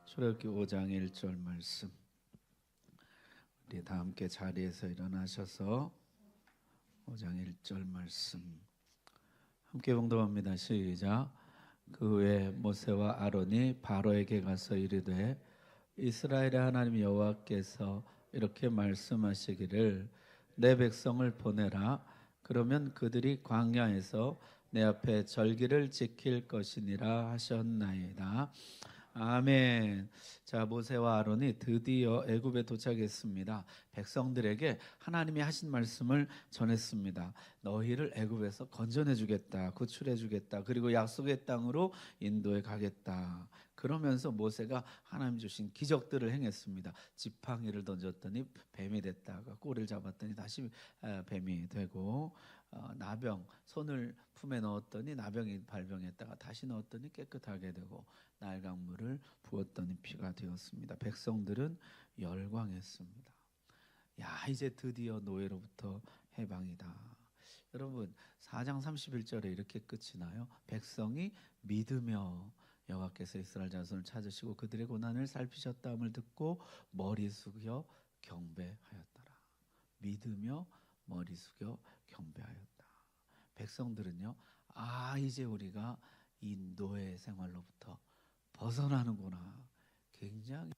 출애굽기 5장 1절 말씀, 우리 다 함께 자리에서 일어나셔서 5장 1절 말씀 함께 봉독합니다. 시작. 그 후에 모세와 아론이 바로에게 가서 이르되 이스라엘의 하나님 여호와께서 이렇게 말씀하시기를 내 백성을 보내라. 그러면 그들이 광야에서 내 앞에 절기를 지킬 것이니라 하셨나이다. 아멘. 자, 모세와 아론이 드디어 애굽에 도착했습니다. 백성들에게 하나님이 하신 말씀을 전했습니다. 너희를 애굽에서 건져내 주겠다, 구출해 주겠다, 그리고 약속의 땅으로 인도해 가겠다. 그러면서 모세가 하나님 주신 기적들을 행했습니다. 지팡이를 던졌더니 뱀이 됐다가 꼬리를 잡았더니 다시 뱀이 되고, 나병 손을 품에 넣었더니 나병이 발병했다가 다시 넣었더니 깨끗하게 되고, 날강물을 부었더니 피가 되었습니다. 백성들은 열광했습니다. 야, 이제 드디어 노예로부터 해방이다. 여러분, 4장 31절에 이렇게 끝이 나요. 백성이 믿으며 여호와께서 이스라엘 자손을 찾으시고 그들의 고난을 살피셨다함을 듣고 머리 숙여 경배하였더라. 믿으며 머리 숙여 경배하였다. 백성들은요, 이제 우리가 이 노예 생활로부터 벗어나는구나, 굉장히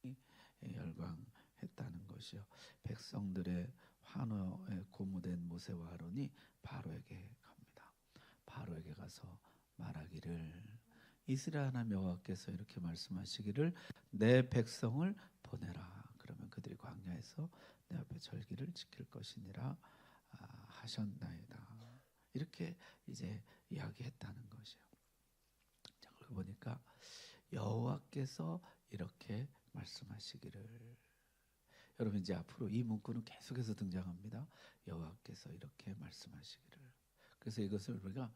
열광했다는 것이요. 백성들의 환호에 고무된 모세와 아론이 바로에게 갑니다. 바로에게 가서 말하기를 이스라엘 하나님 여호와께서 이렇게 말씀하시기를 내 백성을 보내라. 그러면 그들이 광야에서 내 앞에 절기를 지킬 것이니라 하셨나이다. 이렇게 이제 이야기했다는 것이에요. 자, 그러고 보니까 여호와께서 이렇게 말씀하시기를, 여러분 이제 앞으로 이 문구는 계속해서 등장합니다. 여호와께서 이렇게 말씀하시기를. 그래서 이것을 우리가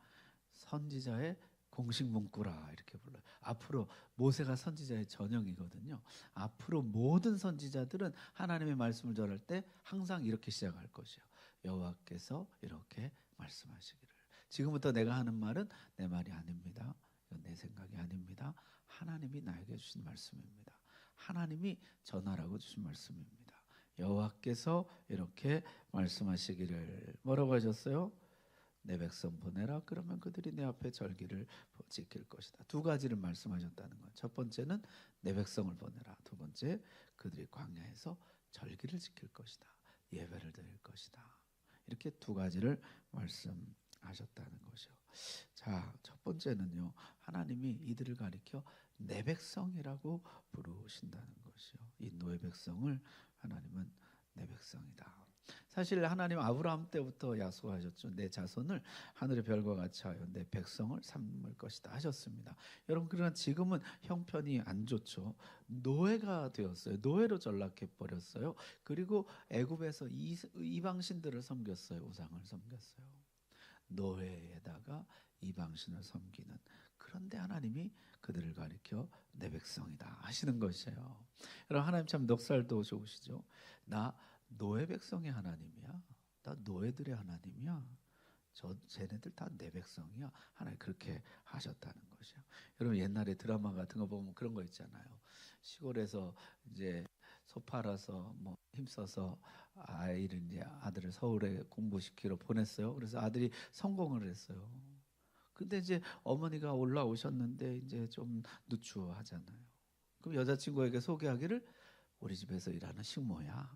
선지자의 공식 문구라 이렇게 불러요. 앞으로 모세가 선지자의 전형이거든요. 앞으로 모든 선지자들은 하나님의 말씀을 전할 때 항상 이렇게 시작할 것이요. 여호와께서 이렇게 말씀하시기를. 지금부터 내가 하는 말은 내 말이 아닙니다. 이건 내 생각이 아닙니다. 하나님이 나에게 주신 말씀입니다. 하나님이 전하라고 주신 말씀입니다. 여호와께서 이렇게 말씀하시기를. 뭐라고 하셨어요? 내 백성 보내라. 그러면 그들이 내 앞에 절기를 지킬 것이다. 두 가지를 말씀하셨다는 거예요. 첫 번째는 내 백성을 보내라. 두 번째, 그들이 광야에서 절기를 지킬 것이다. 예배를 드릴 것이다. 이렇게 두 가지를 말씀하셨다는 것이요. 자, 첫 번째는요, 하나님이 이들을 가리켜 내 백성이라고 부르신다는 것이요. 이 노예 백성을 하나님은 내 백성이다. 사실 하나님 아브라함 때부터 약속하셨죠. 내 자손을 하늘의 별과 같이 하여 내 백성을 삼을 것이다 하셨습니다. 여러분, 그러나 지금은 형편이 안 좋죠. 노예가 되었어요. 노예로 전락해 버렸어요. 그리고 애굽에서 이방신들을 섬겼어요. 우상을 섬겼어요. 노예에다가 이방신을 섬기는. 그런데 하나님이 그들을 가리켜 내 백성이다 하시는 것이에요. 여러분, 하나님 참 넉살도 좋으시죠. 나 노예 백성의 하나님이야. 나 노예들의 하나님이야. 쟤네들 다 내 백성이야. 하나님 그렇게 하셨다는 것이요. 여러분, 옛날에 드라마 같은 거 보면 그런 거 있잖아요. 시골에서 이제 소 팔아서 뭐 힘써서 아들을 서울에 공부시키러 보냈어요. 그래서 아들이 성공을 했어요. 근데 이제 어머니가 올라오셨는데 이제 좀 누추하잖아요. 그럼 여자친구에게 소개하기를 우리 집에서 일하는 식모야.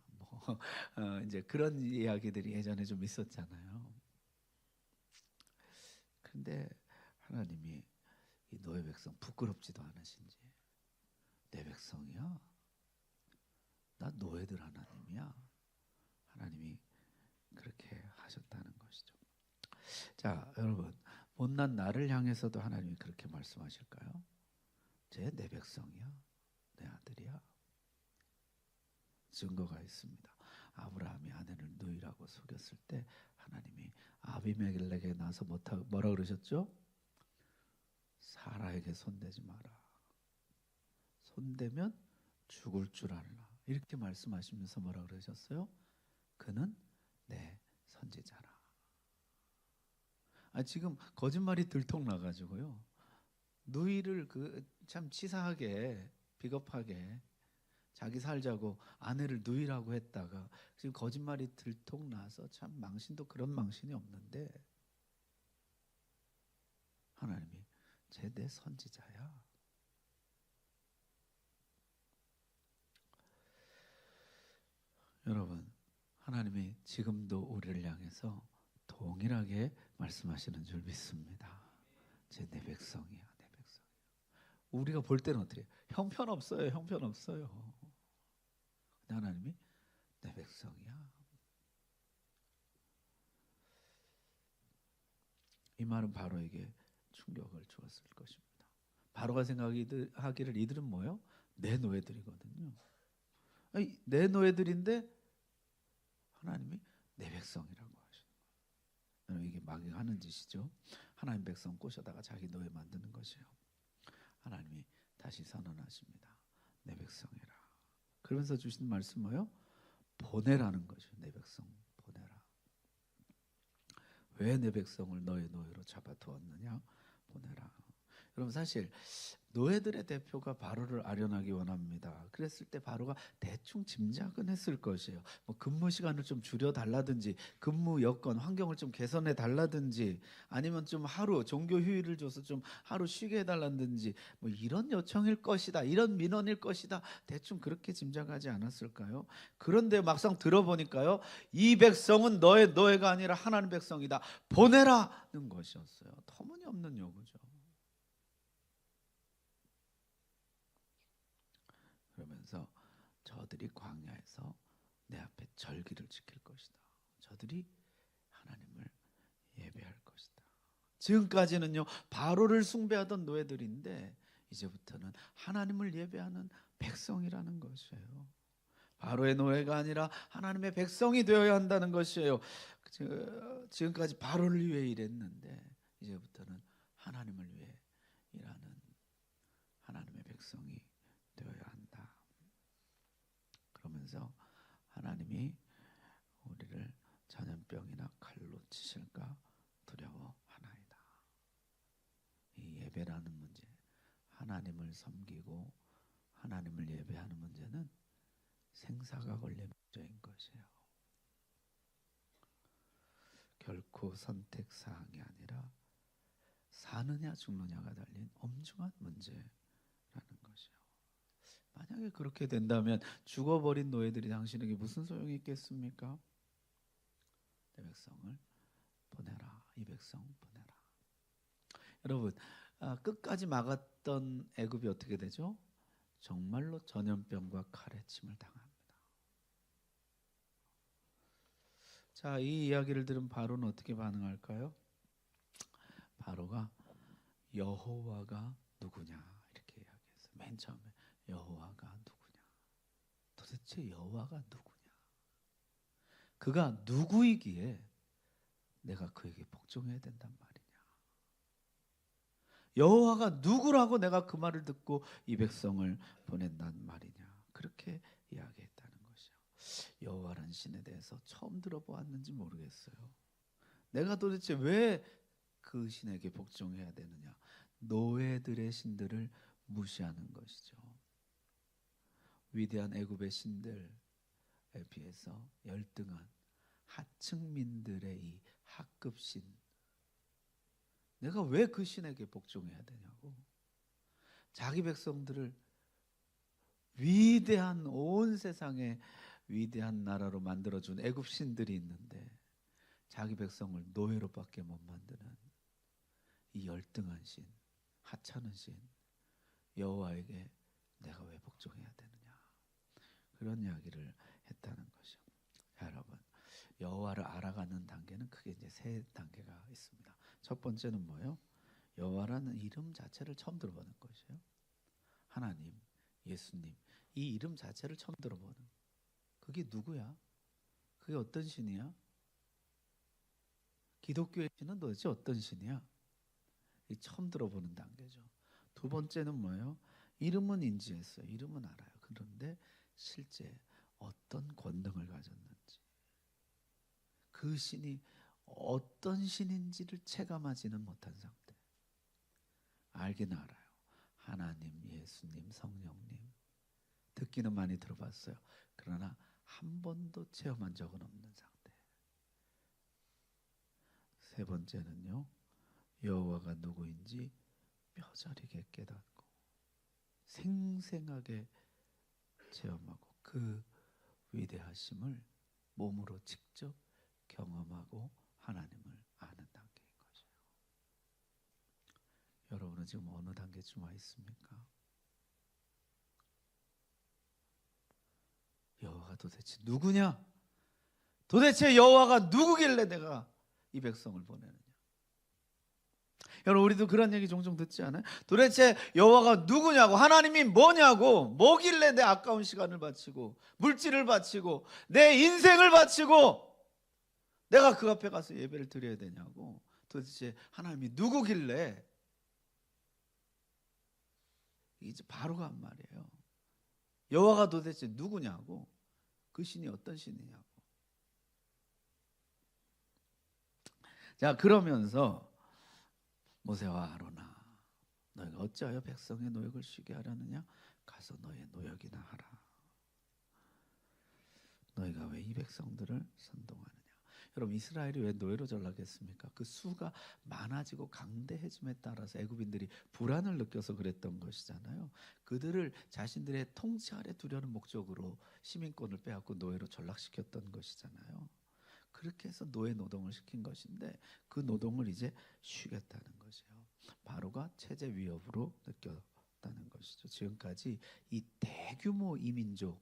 이제 그런 이야기들이 예전에 좀 있었잖아요. 그런데 하나님이 이 노예 백성 부끄럽지도 않으신지, 내 백성이야? 나 노예들 하나님이야? 하나님이 그렇게 하셨다는 것이죠. 자, 여러분, 못난 나를 향해서도 하나님이 그렇게 말씀하실까요? 쟤 내 백성이야? 내 아들이야? 증거가 있습니다. 아브라함이 아내를 누이라고 속였을 때 하나님이 아비멜렉에게 나서 뭐라 그러셨죠? 사라에게 손대지 마라. 손대면 죽을 줄 알라. 이렇게 말씀하시면서 뭐라 그러셨어요? 그는 내 선지자라. 지금 거짓말이 들통나가지고요. 누이를 참 치사하게 비겁하게 자기 살자고 아내를 누이라고 했다가 지금 거짓말이 들통나서 참 망신도 그런 망신이 없는데 하나님이 쟤 내 선지자야. 여러분, 하나님이 지금도 우리를 향해서 동일하게 말씀하시는 줄 믿습니다. 쟤 내 백성이야, 내 백성이야. 우리가 볼 때는 어떻게? 형편없어요, 형편없어요. 근데 하나님이 내 백성이야. 이 말은 바로에게 충격을 주었을 것입니다. 바로가 생각하기를 이들은 뭐요? 내 노예들이거든요. 아니, 내 노예들인데 하나님이 내 백성이라고 하시는 거예요. 이게 마귀가 하는 짓이죠. 하나님 백성 꼬셔다가 자기 노예 만드는 것이에요. 하나님이 다시 선언하십니다. 내 백성이라. 그러면서 주신 말씀 뭐요? 보내라는 것이에요. 내 백성 보내라. 왜 내 백성을 너의 노예로 잡아두었느냐? 보내라. 여러분, 사실 노예들의 대표가 바로를 아련하기 원합니다. 그랬을 때 바로가 대충 짐작은 했을 것이에요. 뭐 근무 시간을 좀 줄여달라든지 근무 여건, 환경을 좀 개선해 달라든지 아니면 좀 하루 종교 휴일을 줘서 좀 하루 쉬게 해달라든지 뭐 이런 요청일 것이다, 이런 민원일 것이다, 대충 그렇게 짐작하지 않았을까요? 그런데 막상 들어보니까요, 이 백성은 너의 노예가 아니라 하나님 백성이다, 보내라는 것이었어요. 터무니없는 요구죠. 그러면서 저들이 광야에서 내 앞에 절기를 지킬 것이다. 저들이 하나님을 예배할 것이다. 지금까지는요, 바로를 숭배하던 노예들인데 이제부터는 하나님을 예배하는 백성이라는 것이에요. 바로의 노예가 아니라 하나님의 백성이 되어야 한다는 것이에요. 지금까지 바로를 위해 일했는데 이제부터는 하나님을 위해 일하는 하나님의 백성이 되어야 한다. 그러면서 하나님이 우리를 전염병이나 칼로 치실까 두려워하나이다. 이 예배라는 문제, 하나님을 섬기고 하나님을 예배하는 문제는 생사가 걸린 문제인 것이에요. 결코 선택 사항이 아니라 사느냐 죽느냐가 달린 엄중한 문제라는 것이에요. 만약에 그렇게 된다면 죽어버린 노예들이 당신에게 무슨 소용이 있겠습니까? 내 백성을 보내라. 이 백성 보내라. 여러분, 끝까지 막았던 애굽이 어떻게 되죠? 정말로 전염병과 칼에 침을 당합니다. 자, 이 이야기를 들은 바로는 어떻게 반응할까요? 바로가 여호와가 누구냐 이렇게 이야기했어요. 맨 처음에 여호와가 누구냐? 도대체 여호와가 누구냐? 그가 누구이기에 내가 그에게 복종해야 된단 말이냐? 여호와가 누구라고 내가 그 말을 듣고 이 백성을 보낸단 말이냐? 그렇게 이야기했다는 것이요. 여호와라는 신에 대해서 처음 들어보았는지 모르겠어요. 내가 도대체 왜 그 신에게 복종해야 되느냐? 노예들의 신들을 무시하는 것이죠. 위대한 애굽의 신들에 비해서 열등한 하층민들의 이 하급신, 내가 왜 그 신에게 복종해야 되냐고. 자기 백성들을 위대한, 온 세상의 위대한 나라로 만들어준 애굽 신들이 있는데 자기 백성을 노예로밖에 못 만드는 이 열등한 신, 하찮은 신 여호와에게 내가 왜 복종해야 되느냐, 그런 이야기를 했다는 것이요. 여러분, 여호와를 알아가는 단계는 크게 이제 세 단계가 있습니다. 첫 번째는 뭐예요? 여호와라는 이름 자체를 처음 들어보는 것이에요. 하나님, 예수님, 이 이름 자체를 처음 들어보는. 그게 누구야? 그게 어떤 신이야? 기독교의 신은 도대체 어떤 신이야? 이 처음 들어보는 단계죠. 두 번째는 뭐예요? 이름은 인지했어요. 이름은 알아요. 그런데 실제 어떤 권능을 가졌는지, 그 신이 어떤 신인지를 체감하지는 못한 상태. 알기는 알아요. 하나님, 예수님, 성령님 듣기는 많이 들어봤어요. 그러나 한 번도 체험한 적은 없는 상태. 세 번째는요, 여호와가 누구인지 뼈저리게 깨닫고 생생하게 체험하고 그 위대하심을 몸으로 직접 경험하고 하나님을 아는 단계인 거죠. 여러분은 지금 어느 단계쯤 와 있습니까? 여호와가 도대체 누구냐? 도대체 여호와가 누구길래 내가 이 백성을 보내느냐? 여러분, 우리도 그런 얘기 종종 듣지 않아요? 도대체 여호와가 누구냐고, 하나님이 뭐냐고, 뭐길래 내 아까운 시간을 바치고 물질을 바치고 내 인생을 바치고 내가 그 앞에 가서 예배를 드려야 되냐고. 도대체 하나님이 누구길래. 이제 바로가 한 말이에요. 여호와가 도대체 누구냐고, 그 신이 어떤 신이냐고. 자, 그러면서 모세와 아론아, 너희가 어찌하여 백성의 노역을 쉬게 하려느냐? 가서 너희의 노역이나 하라. 너희가 왜 이 백성들을 선동하느냐? 여러분, 이스라엘이 왜 노예로 전락했습니까? 그 수가 많아지고 강대해짐에 따라서 애굽인들이 불안을 느껴서 그랬던 것이잖아요. 그들을 자신들의 통치 아래 두려는 목적으로 시민권을 빼앗고 노예로 전락시켰던 것이잖아요. 그렇게 해서 노예 노동을 시킨 것인데 그 노동을 이제 쉬겠다는 것이에요. 바로가 체제 위협으로 느꼈다는 것이죠. 지금까지 이 대규모 이민족,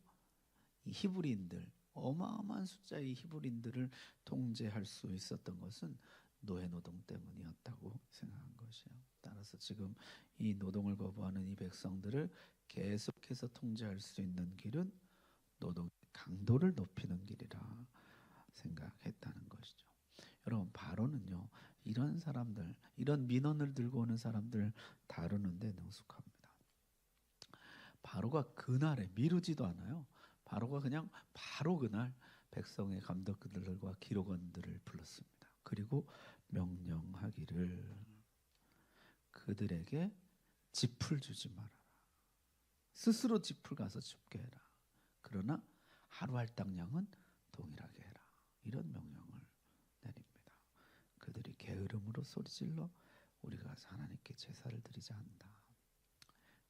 이 히브리인들, 어마어마한 숫자의 히브리인들을 통제할 수 있었던 것은 노예 노동 때문이었다고 생각한 것이에요. 따라서 지금 이 노동을 거부하는 이 백성들을 계속해서 통제할 수 있는 길은 노동의 강도를 높이는 길이라 생각했다는 것이죠. 여러분, 바로는요, 이런 사람들, 이런 민원을 들고 오는 사람들 다루는데 능숙합니다. 바로가 그날에 미루지도 않아요. 바로가 그냥 바로 그날 백성의 감독들과 기록원들을 불렀습니다. 그리고 명령하기를 그들에게 짚을 주지 말아라. 스스로 짚을 가서 줍게 해라. 그러나 하루 할당량은 동일하게 해라. 이런 명령을 내립니다. 그들이 게으름으로 소리질러 우리가 하나님께 제사를 드리자 한다.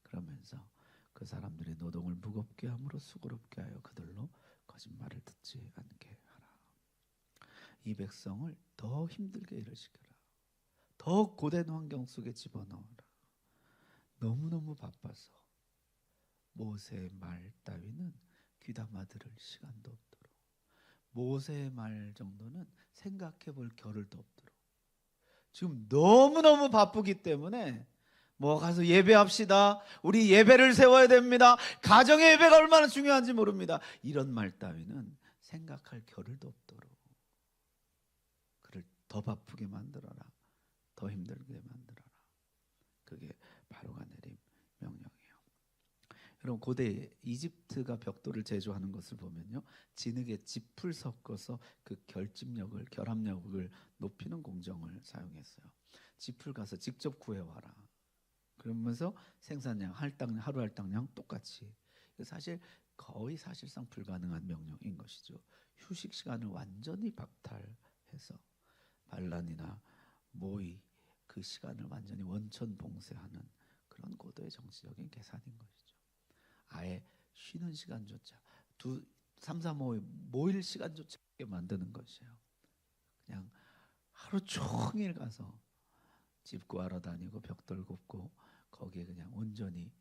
그러면서 그 사람들의 노동을 무겁게 함으로 수고롭게 하여 그들로 거짓말을 듣지 않게 하라. 이 백성을 더 힘들게 일을 시켜라. 더 고된 환경 속에 집어넣어라. 너무너무 바빠서 모세의 말 따위는 귀담아 들을 시간도 없도록, 모세의 말 정도는 생각해 볼 겨를도 없도록 지금 너무너무 바쁘기 때문에 뭐 가서 예배합시다, 우리 예배를 세워야 됩니다, 가정의 예배가 얼마나 중요한지 모릅니다, 이런 말 따위는 생각할 겨를도 없도록 그를 더 바쁘게 만들어라. 더 힘들게 만들어라. 그게 바로가 내린 명령이에요. 여러분, 고대 이집트가 벽돌을 제조하는 것을 보면요, 진흙에 짚을 섞어서 그 결집력을, 결합력을 높이는 공정을 사용했어요. 짚을 가서 직접 구해와라. 그러면서 생산량, 하루 할당량 똑같이. 사실 거의 사실상 불가능한 명령인 것이죠. 휴식 시간을 완전히 박탈해서 반란이나 모의, 그 시간을 완전히 원천 봉쇄하는 그런 고도의 정치적인 계산인 것이죠. 아예 쉬는 시간조차 3, 4, 5 모일 시간조차 없게 만드는 것이에요. 그냥 하루 종일 가서 집 구하러 다니고 벽돌 굽고 거기에 그냥 온전히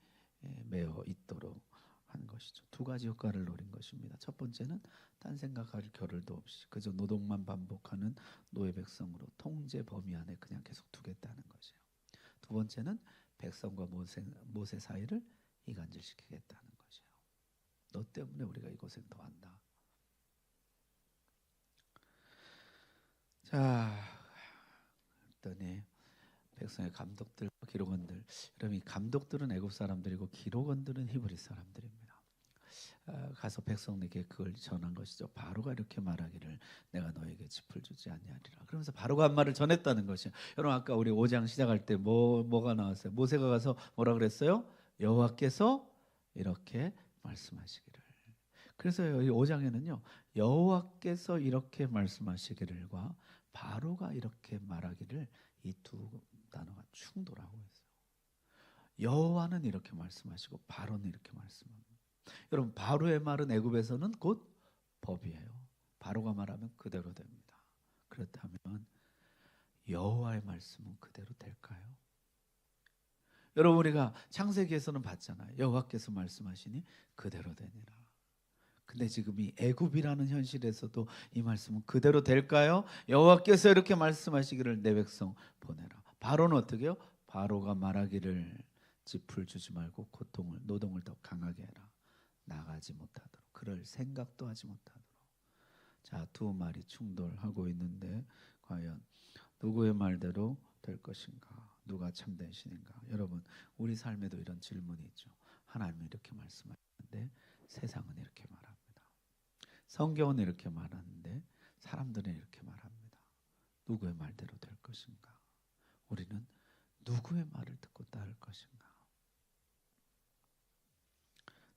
매여 있도록 하는 것이죠. 두 가지 효과를 노린 것입니다. 첫 번째는 딴 생각할 겨를도 없이 그저 노동만 반복하는 노예 백성으로 통제 범위 안에 그냥 계속 두겠다는 것이에요. 두 번째는 백성과 모세 사이를 이간질시키겠다는 것이에요. 너 때문에 우리가 이 고생 더 한다. 자, 그랬더니 백성의 감독들, 기록원들, 여러분, 이 감독들은 애굽 사람들이고 기록원들은 히브리 사람들입니다. 가서 백성에게 그걸 전한 것이죠. 바로가 이렇게 말하기를 내가 너에게 짚을 주지 아니하리라. 그러면서 바로가 한 말을 전했다는 것이요. 여러분 아까 우리 5장 시작할 때 뭐가 나왔어요? 모세가 가서 뭐라 그랬어요? 여호와께서 이렇게 말씀하시기를. 그래서 이 5장에는요. 여호와께서 이렇게 말씀하시기를과 바로가 이렇게 말하기를, 이 두 단어가 충돌하고 있어요. 여호와는 이렇게 말씀하시고 바로는 이렇게 말씀합니다. 여러분 바로의 말은 애굽에서는 곧 법이에요. 바로가 말하면 그대로 됩니다. 그렇다면 여호와의 말씀은 그대로 될까요? 여러분 우리가 창세기에서는 봤잖아요. 여호와께서 말씀하시니 그대로 되니라. 근데 지금 이 애굽이라는 현실에서도 이 말씀은 그대로 될까요? 여호와께서 이렇게 말씀하시기를 내 백성 보내라. 바로는 어떻게 해요? 바로가 말하기를 짚을 주지 말고 노동을 더 강하게 해라. 나가지 못하도록, 그럴 생각도 하지 못하도록. 자, 두 말이 충돌하고 있는데 과연 누구의 말대로 될 것인가? 누가 참된 신인가? 여러분 우리 삶에도 이런 질문이 있죠. 하나님은 이렇게 말씀하시는데 세상은 이렇게 말합니다. 성경은 이렇게 말하는데 사람들은 이렇게 말합니다. 누구의 말대로 될 것인가? 우리는 누구의 말을 듣고 따를 것인가?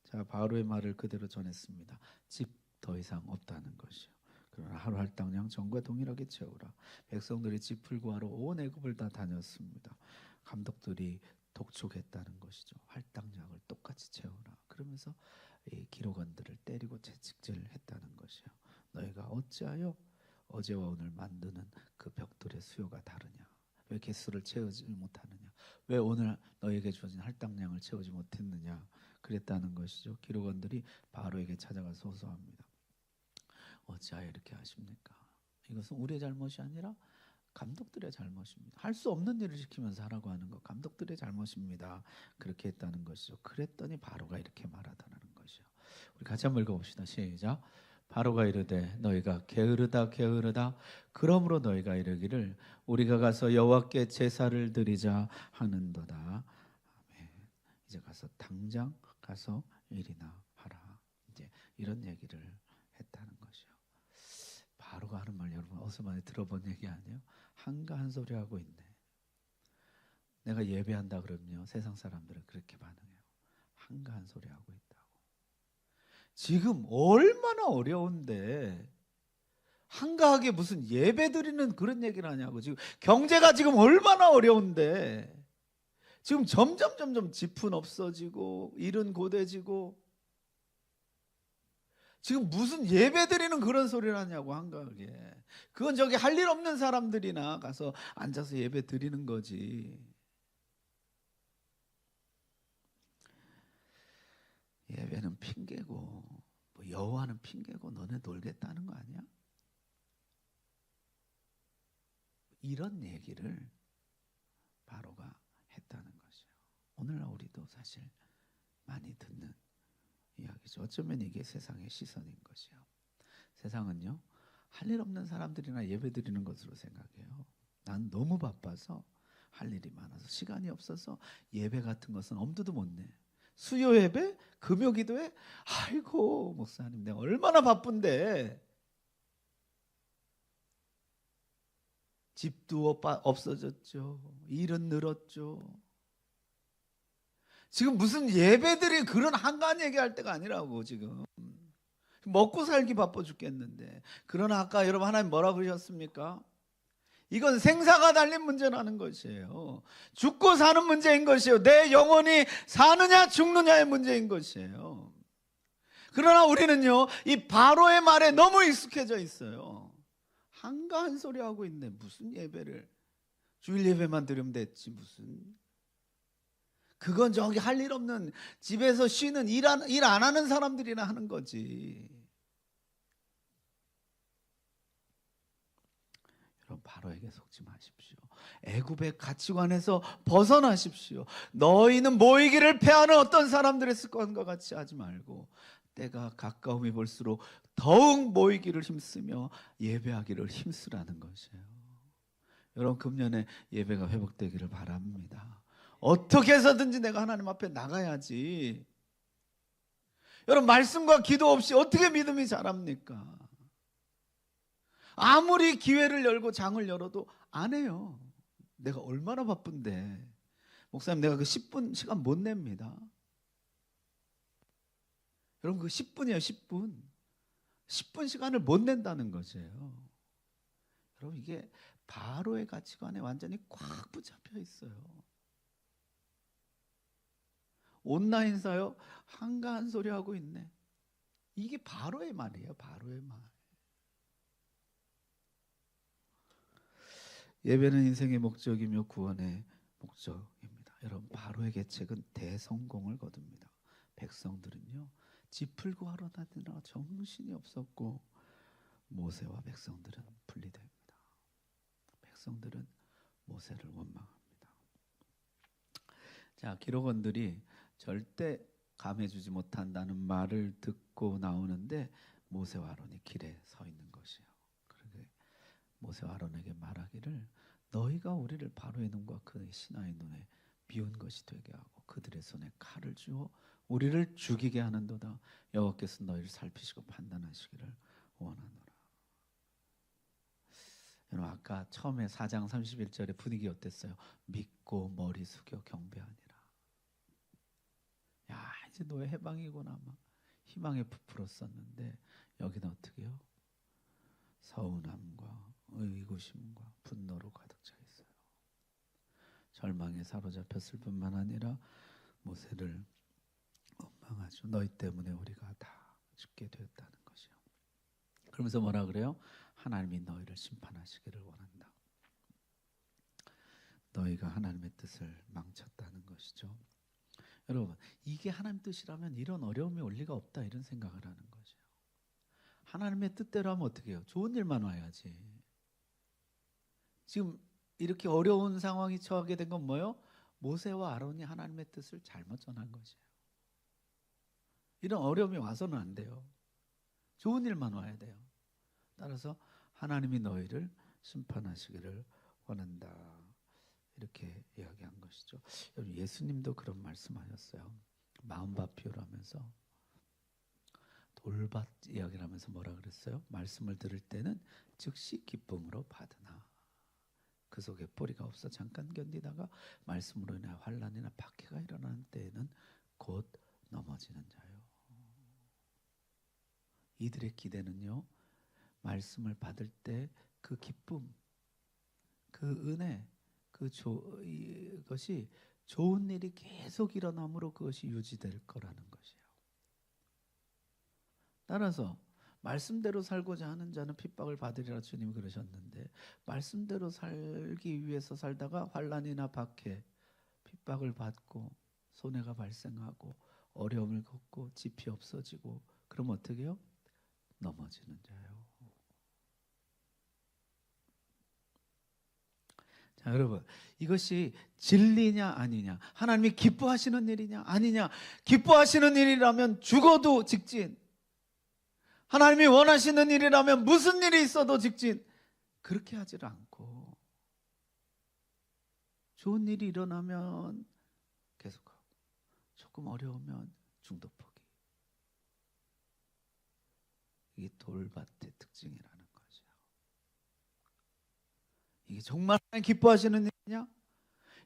자, 바로의 말을 그대로 전했습니다. 집 더 이상 없다는 것이요. 그러나 하루 할당량 전과 동일하게 채우라. 백성들이 짚을 구하러 온 애굽을 다 다녔습니다. 감독들이 독촉했다는 것이죠. 할당량을 똑같이 채우라. 그러면서 이 기록원들을 때리고 채찍질했다는 것이요. 너희가 어찌하여 어제와 오늘 만드는 그 벽돌의 수요가 다르냐? 왜 개수를 채우지 못하느냐? 왜 오늘 너에게 주어진 할당량을 채우지 못했느냐? 그랬다는 것이죠. 기록원들이 바로에게 찾아가서 호소합니다. 어찌하여 이렇게 하십니까? 이것은 우리의 잘못이 아니라 감독들의 잘못입니다. 할 수 없는 일을 시키면서 하라고 하는 것, 감독들의 잘못입니다. 그렇게 했다는 것이죠. 그랬더니 바로가 이렇게 말하다는 것이요. 우리 같이 한번 읽어봅시다. 시작. 바로가 이르되 너희가 게으르다 게으르다 그러므로 너희가 이르기를 우리가 가서 여호와께 제사를 드리자 하는도다. 아멘. 이제 가서 당장 가서 일이나 하라. 이제 이런 얘기를 했다는 것이요. 바로가 하는 말 여러분 어디서 많이 들어본 얘기 아니에요? 한가한 소리 하고 있네. 내가 예배한다 그러면요 세상 사람들은 그렇게 반응해요. 한가한 소리 하고 있다고. 지금 얼마나 어려운데 한가하게 무슨 예배 드리는 그런 얘기를 하냐고. 지금 경제가 지금 얼마나 어려운데 지금 점점 집은 없어지고 일은 고돼지고 지금 무슨 예배 드리는 그런 소리를 하냐고 한가하게. 그건 저기 할 일 없는 사람들이나 가서 앉아서 예배 드리는 거지. 예배는 핑계고 뭐 여호와는 핑계고 너네 놀겠다는 거 아니야? 이런 얘기를 바로가 했다는 것이요. 오늘날 우리도 사실 많이 듣는 이야기죠. 어쩌면 이게 세상의 시선인 것이요. 세상은요 할 일 없는 사람들이나 예배 드리는 것으로 생각해요. 난 너무 바빠서 할 일이 많아서 시간이 없어서 예배 같은 것은 엄두도 못 내. 수요 예배, 금요 기도회, 아이고 목사님 내가 얼마나 바쁜데. 집도 없어졌죠. 일은 늘었죠. 지금 무슨 예배들이 그런 한가한 얘기할 때가 아니라고. 지금 먹고 살기 바빠 죽겠는데. 그러나 아까 여러분 하나님 뭐라고 그러셨습니까? 이건 생사가 달린 문제라는 것이에요. 죽고 사는 문제인 것이에요. 내 영혼이 사느냐 죽느냐의 문제인 것이에요. 그러나 우리는요 이 바로의 말에 너무 익숙해져 있어요. 한가한 소리 하고 있네. 무슨 예배를 주일 예배만 드리면 됐지 무슨. 그건 저기 할 일 없는 집에서 쉬는 일 안 하는 사람들이나 하는 거지. 여러분 바로에게 속지 마십시오. 애굽의 가치관에서 벗어나십시오. 너희는 모이기를 패하는 어떤 사람들의 습관과 같이 하지 말고 때가 가까움이 볼수록 더욱 모이기를 힘쓰며 예배하기를 힘쓰라는 것이에요. 여러분 금년에 예배가 회복되기를 바랍니다. 어떻게 해서든지 내가 하나님 앞에 나가야지. 여러분, 말씀과 기도 없이 어떻게 믿음이 자랍니까? 아무리 기회를 열고 장을 열어도 안 해요. 내가 얼마나 바쁜데. 목사님, 내가 그 10분 시간 못 냅니다. 여러분, 그 10분이에요. 10분. 10분 시간을 못 낸다는 것이에요. 여러분, 이게 바로의 가치관에 완전히 꽉 붙잡혀 있어요. 온라인 사요? 한가한 소리 하고 있네. 이게 바로의 말이에요. 바로의 말. 예배는 인생의 목적이며 구원의 목적입니다. 여러분, 바로의 계책은 대성공을 거둡니다. 백성들은요, 집 풀고 하러 다니느라 정신이 없었고 모세와 백성들은 분리됩니다. 백성들은 모세를 원망합니다. 자, 기록원들이 절대 감해주지 못한다는 말을 듣고 나오는데 모세와 아론이 길에 서 있는 것이에요. 그러게 모세와 아론에게 말하기를 너희가 우리를 바로의 눈과 그의 신하의 눈에 미운 것이 되게 하고 그들의 손에 칼을 주어 우리를 죽이게 하는도다. 여호와께서 너희를 살피시고 판단하시기를 원하노라. 여러분, 아까 처음에 4장 31절의 분위기 어땠어요? 믿고 머리 숙여 경배하니라. 야, 이제 너의 해방이구나 막 희망에 부풀었었는데 여기는 어떻게 해요? 서운함과 의구심과 분노로 가득 차 있어요. 절망에 사로잡혔을 뿐만 아니라 모세를 원망하죠. 너희 때문에 우리가 다 죽게 되었다는 것이요. 그러면서 뭐라 그래요? 하나님이 너희를 심판하시기를 원한다. 너희가 하나님의 뜻을 망쳤다는 것이죠. 여러분, 이게 하나님 뜻이라면 이런 어려움이 올 리가 없다, 이런 생각을 하는 거죠. 하나님의 뜻대로 하면 어떻게 해요? 좋은 일만 와야지. 지금 이렇게 어려운 상황이 처하게 된 건 뭐예요? 모세와 아론이 하나님의 뜻을 잘못 전한 것이에요. 이런 어려움이 와서는 안 돼요. 좋은 일만 와야 돼요. 따라서 하나님이 너희를 심판하시기를 원한다, 이렇게 이야기한 것이죠. 여러분, 예수님도 그런 말씀하셨어요. 마음밭 비유하면서 돌밭 이야기를 하면서 뭐라 그랬어요? 말씀을 들을 때는 즉시 기쁨으로 받으나 그 속에 뿌리가 없어 잠깐 견디다가 말씀으로 인해 환난이나 박해가 일어나는 때에는 곧 넘어지는 자요. 이들의 기대는요, 말씀을 받을 때 그 기쁨, 그 은혜, 그것이 좋은 일이 계속 일어남으로 그것이 유지될 거라는 것이에요. 따라서 말씀대로 살고자 하는 자는 핍박을 받으리라 주님이 그러셨는데, 말씀대로 살기 위해서 살다가 환난이나 박해, 핍박을 받고 손해가 발생하고 어려움을 겪고 집이 없어지고 그럼 어떻게 해요? 넘어지는 자요. 자, 여러분, 이것이 진리냐 아니냐, 하나님이 기뻐하시는 일이냐 아니냐. 기뻐하시는 일이라면 죽어도 직진, 하나님이 원하시는 일이라면 무슨 일이 있어도 직진, 그렇게 하지를 않고 좋은 일이 일어나면 계속하고 조금 어려우면 중도 포기. 이게 돌밭의 특징이라는 거죠. 이게 정말 하나님 기뻐하시는 일이냐?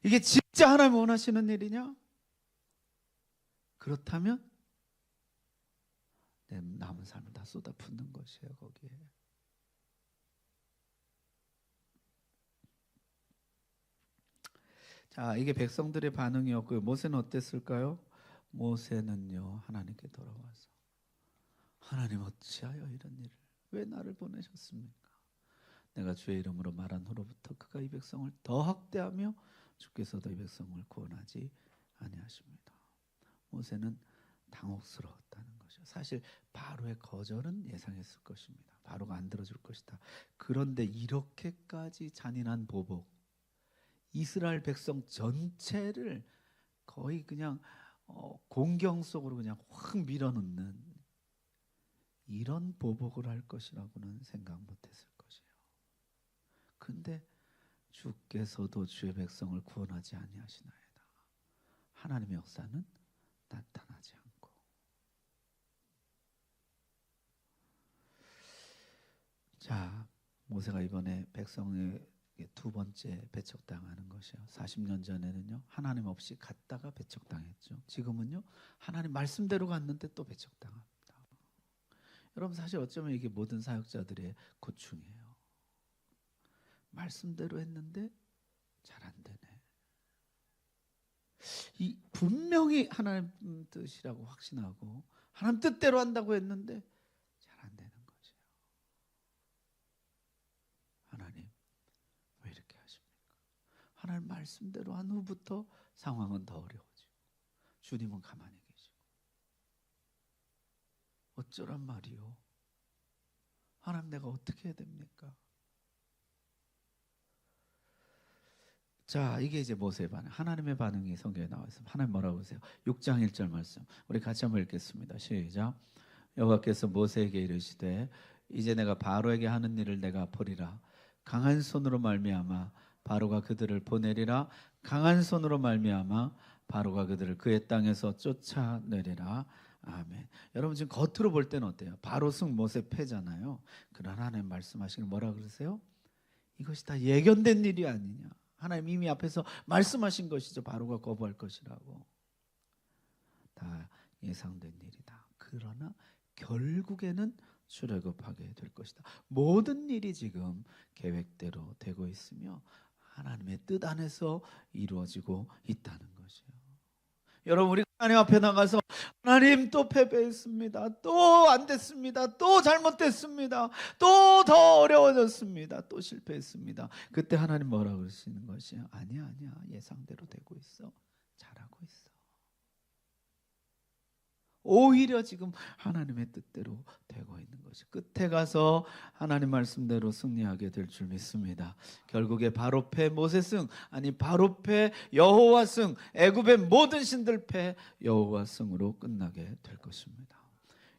이게 진짜 하나님 원하시는 일이냐? 그렇다면 내 남은 삶을 다 쏟아붓는 것이에요, 거기에. 자, 이게 백성들의 반응이었고요. 모세는 어땠을까요? 모세는요, 하나님께 돌아와서 하나님, 어찌하여 이런 일을 왜 나를 보내셨습니까? 내가 주의 이름으로 말한 후로부터 그가 이 백성을 더 학대하며 주께서도 이 백성을 구원하지 아니하십니다. 모세는 당혹스러웠다는 것이죠. 사실 바로의 거절은 예상했을 것입니다. 바로가 안 들어줄 것이다. 그런데 이렇게까지 잔인한 보복, 이스라엘 백성 전체를 거의 그냥 공경 속으로 그냥 확 밀어넣는 이런 보복을 할 것이라고는 생각 못했을 것이에요. 근데 주께서도 주의 백성을 구원하지 아니하시나이다. 하나님의 역사는 나타나지 않고 자, 모세가 이번에 백성의 두 번째 배척당하는 것이요. 40년 전에는요, 하나님 없이 갔다가 배척당했죠. 지금은요, 하나님 말씀대로 갔는데 또 배척당합니다. 여러분, 사실 어쩌면 이게 모든 사역자들의 고충이에요. 말씀대로 했는데 잘 안 되네. 이 분명히 하나님 뜻이라고 확신하고 하나님 뜻대로 한다고 했는데 잘 안 되는 거죠. 하나님 왜 이렇게 하십니까? 하나님 말씀대로 한 후부터 상황은 더 어려워지고 주님은 가만히 계시고 어쩌란 말이요? 하나님 내가 어떻게 해야 됩니까? 자, 이게 이제 모세의 반응. 하나님의 반응이 성경에 나와 있습니다. 하나님 뭐라고 하세요? 6장 1절 말씀. 우리 같이 한번 읽겠습니다. 시작. 여호와께서 모세에게 이르시되 이제 내가 바로에게 하는 일을 내가 보리라. 강한 손으로 말미암아 바로가 그들을 보내리라. 강한 손으로 말미암아 바로가 그들을 그의 땅에서 쫓아내리라. 아멘. 여러분 지금 겉으로 볼 때는 어때요? 바로 승 모세 패잖아요. 그러나 하나님 말씀하시길 뭐라 그러세요? 이것이 다 예견된 일이 아니냐. 하나님 이미 앞에서 말씀하신 것이죠. 바로가 거부할 것이라고. 다 예상된 일이다. 그러나 결국에는 출애굽하게 될 것이다. 모든 일이 지금 계획대로 되고 있으며 하나님의 뜻 안에서 이루어지고 있다는 것이에요. 여러분 우리 하나님 앞에 나가서 하나님 또 패배했습니다. 또 안 됐습니다. 또 잘못됐습니다. 또 더 어려워졌습니다. 또 실패했습니다. 그때 하나님 뭐라고 그러시는 것이에요? 아니야 예상대로 되고 있어. 잘하고 있어. 오히려 지금 하나님의 뜻대로 되고 있는 것이 끝에 가서 하나님 말씀대로 승리하게 될 줄 믿습니다. 결국에 바로 패 모세 승, 아니 바로 패 여호와 승, 애굽의 모든 신들 패 여호와 승으로 끝나게 될 것입니다.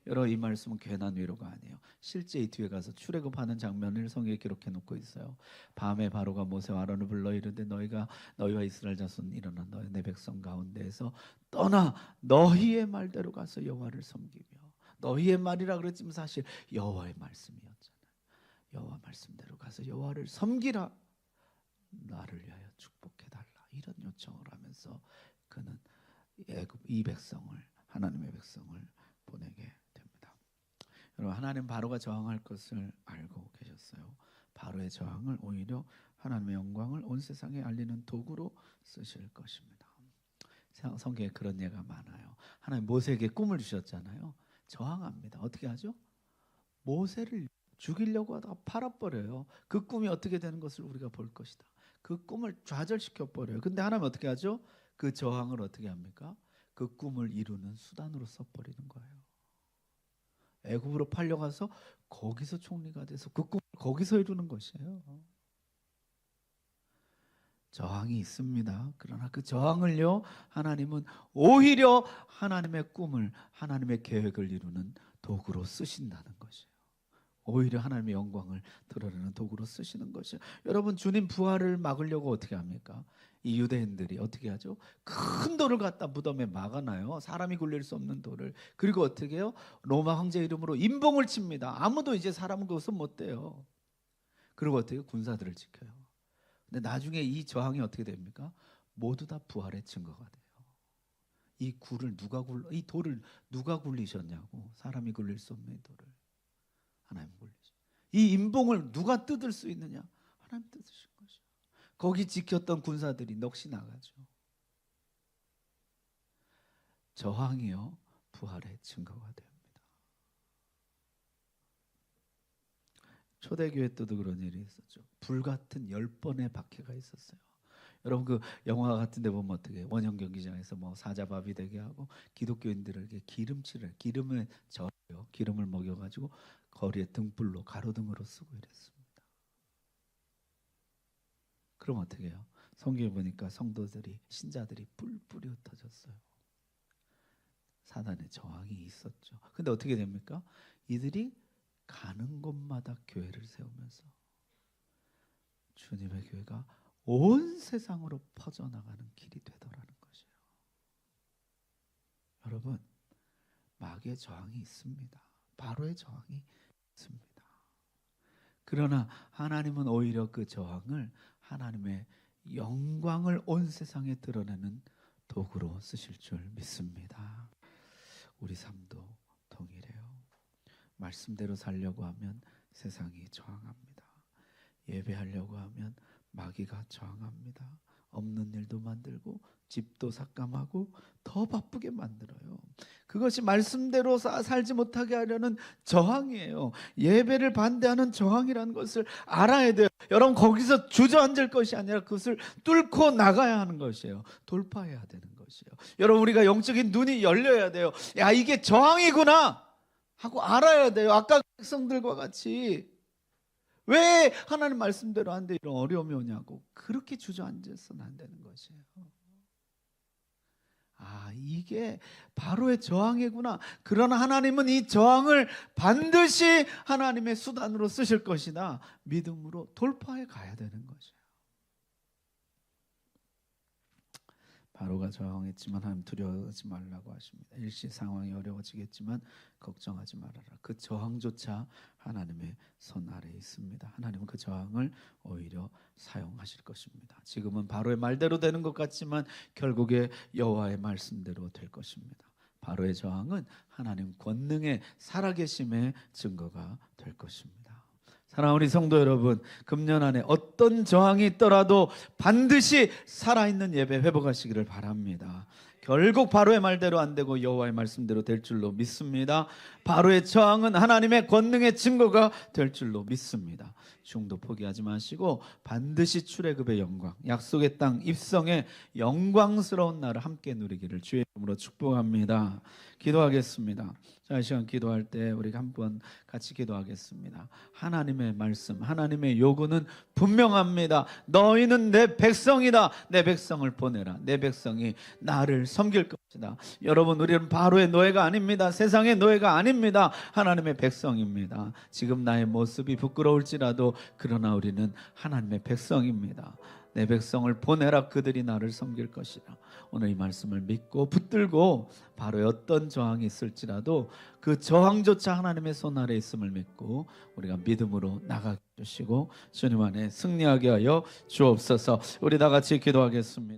여러분 이 말씀은 괜한 위로가 아니에요. 실제 이 뒤에 가서 출애굽하는 장면을 성경에 기록해 놓고 있어요. 밤에 바로가 모세와 아론을 불러 이르되 너희와 이스라엘 자손 일어나 너희 내 백성 가운데에서 떠나 너희의 말대로 가서 여호와를 섬기며. 너희의 말이라 그랬지만 사실 여호와의 말씀이었잖아요. 여호와 말씀대로 가서 여호와를 섬기라. 나를 위하여 축복해 달라. 이런 요청을 하면서 그는 애굽 이 백성을 하나님의 백성을 보내게 됩니다. 여러분 하나님 바로가 저항할 것을 알고 계셨어요. 바로의 저항을 오히려 하나님의 영광을 온 세상에 알리는 도구로 쓰실 것입니다. 성경에 그런 예가 많아요. 하나님 모세에게 꿈을 주셨잖아요. 저항합니다. 어떻게 하죠? 모세를 죽이려고 하다가 팔아버려요. 그 꿈이 어떻게 되는 것을 우리가 볼 것이다. 그 꿈을 좌절시켜버려요. 근데 하나님 어떻게 하죠? 그 저항을 어떻게 합니까? 그 꿈을 이루는 수단으로 써버리는 거예요. 애굽으로 팔려가서 거기서 총리가 돼서 그 꿈을 거기서 이루는 것이에요. 저항이 있습니다. 그러나 그 저항을요 하나님은 오히려 하나님의 꿈을 하나님의 계획을 이루는 도구로 쓰신다는 것이에요. 오히려 하나님의 영광을 드러내는 도구로 쓰시는 것이에요. 여러분 주님 부활을 막으려고 어떻게 합니까? 이 유대인들이 어떻게 하죠? 큰 돌을 갖다 무덤에 막아놔요. 사람이 굴릴 수 없는 돌을. 그리고 어떻게 해요? 로마 황제 이름으로 임봉을 칩니다. 아무도 이제 사람은 그것은 못 돼요. 그리고 어떻게 해요? 군사들을 지켜요. 근데 나중에 이 저항이 어떻게 됩니까? 모두 다 부활의 증거가 돼요. 이 돌을 누가 굴리셨냐고. 사람이 굴릴 수 없는 이 돌을 하나님 굴리죠. 이 임봉을 누가 뜯을 수 있느냐? 하나님 뜯으신 것이요. 거기 지켰던 군사들이 넋이 나가죠. 저항이요 부활의 증거가 됩니다. 초대교회 때도 그런 일이 있었죠. 불같은 10번의 박해가 있었어요. 여러분 그 영화 같은 데 보면 어떻게 해요? 원형 경기장에서 뭐 사자밥이 되게 하고 기독교인들에게 기름을 절여요. 기름을 먹여가지고 거리에 등불로 가로등으로 쓰고 이랬습니다. 그럼 어떻게 해요? 성경에 보니까 성도들이 신자들이 뿔뿔이 흩어졌어요. 사단의 저항이 있었죠. 근데 어떻게 됩니까? 이들이 가는 곳마다 교회를 세우면서 주님의 교회가 온 세상으로 퍼져나가는 길이 되더라는 것이에요. 여러분 마귀의 저항이 있습니다. 바로의 저항이 있습니다. 그러나 하나님은 오히려 그 저항을 하나님의 영광을 온 세상에 드러내는 도구로 쓰실 줄 믿습니다. 우리 삶도 동일해요. 말씀대로 살려고 하면 세상이 저항합니다. 예배하려고 하면 마귀가 저항합니다. 없는 일도 만들고 집도 삭감하고 더 바쁘게 만들어요. 그것이 말씀대로 살지 못하게 하려는 저항이에요. 예배를 반대하는 저항이라는 것을 알아야 돼요. 여러분, 거기서 주저앉을 것이 아니라 그것을 뚫고 나가야 하는 것이에요. 돌파해야 되는 것이에요. 여러분, 우리가 영적인 눈이 열려야 돼요. 야, 이게 저항이구나 하고 알아야 돼요. 아까 백성들과 같이 왜 하나님 말씀대로 안 돼? 이런 어려움이 오냐고. 그렇게 주저앉아서는 안 되는 것이에요. 아, 이게 바로의 저항이구나. 그러나 하나님은 이 저항을 반드시 하나님의 수단으로 쓰실 것이다. 믿음으로 돌파해 가야 되는 것이에요. 바로가 저항했지만 하나님 두려워하지 말라고 하십니다. 일시 상황이 어려워지겠지만 걱정하지 말아라. 그 저항조차 하나님의 손 아래에 있습니다. 하나님은 그 저항을 오히려 사용하실 것입니다. 지금은 바로의 말대로 되는 것 같지만 결국에 여호와의 말씀대로 될 것입니다. 바로의 저항은 하나님 권능의 살아계심의 증거가 될 것입니다. 사랑하는 우리 성도 여러분, 금년 안에 어떤 저항이 있더라도 반드시 살아있는 예배 회복하시기를 바랍니다. 결국 바로의 말대로 안 되고 여호와의 말씀대로 될 줄로 믿습니다. 바로의 저항은 하나님의 권능의 증거가 될 줄로 믿습니다. 중도 포기하지 마시고 반드시 출애굽의 영광, 약속의 땅 입성의 영광스러운 날을 함께 누리기를 주의 이름으로 축복합니다. 기도하겠습니다. 자, 이 시간 기도할 때 우리가 한번 같이 기도하겠습니다. 하나님의 말씀, 하나님의 요구는 분명합니다. 너희는 내 백성이다. 내 백성을 보내라. 내 백성이 나를 섬길 것이다. 여러분, 우리는 바로의 노예가 아닙니다. 세상의 노예가 아닙니다. 하나님의 백성입니다. 지금 나의 모습이 부끄러울지라도 그러나 우리는 하나님의 백성입니다. 내 백성을 보내라. 그들이 나를 섬길 것이라. 오늘 이 말씀을 믿고 붙들고 바로 어떤 저항이 있을지라도 그 저항조차 하나님의 손 아래 있음을 믿고 우리가 믿음으로 나가 주시고 주님 안에 승리하게 하여 주옵소서. 우리 다 같이 기도하겠습니다.